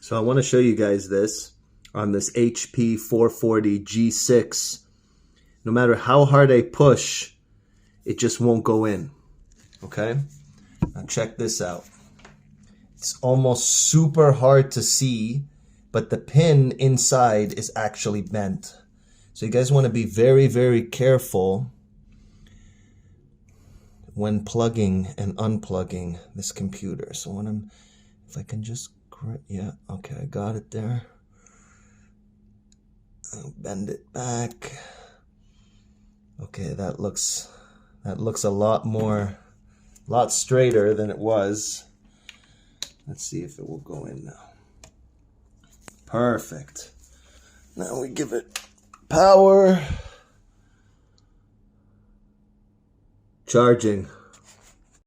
So I want to show you guys this on this HP 440 G6. No matter how hard I push, it just won't go in. Okay? Now check this out. It's almost super hard to see, but the pin inside is actually bent. So you guys want to be very, very careful when plugging and unplugging this computer. So when if I can just, yeah, okay, I got it there. I'll bend it back. Okay, that looks a lot straighter than it was. Let's see if it will go in now. Perfect. Now we give it power. Charging.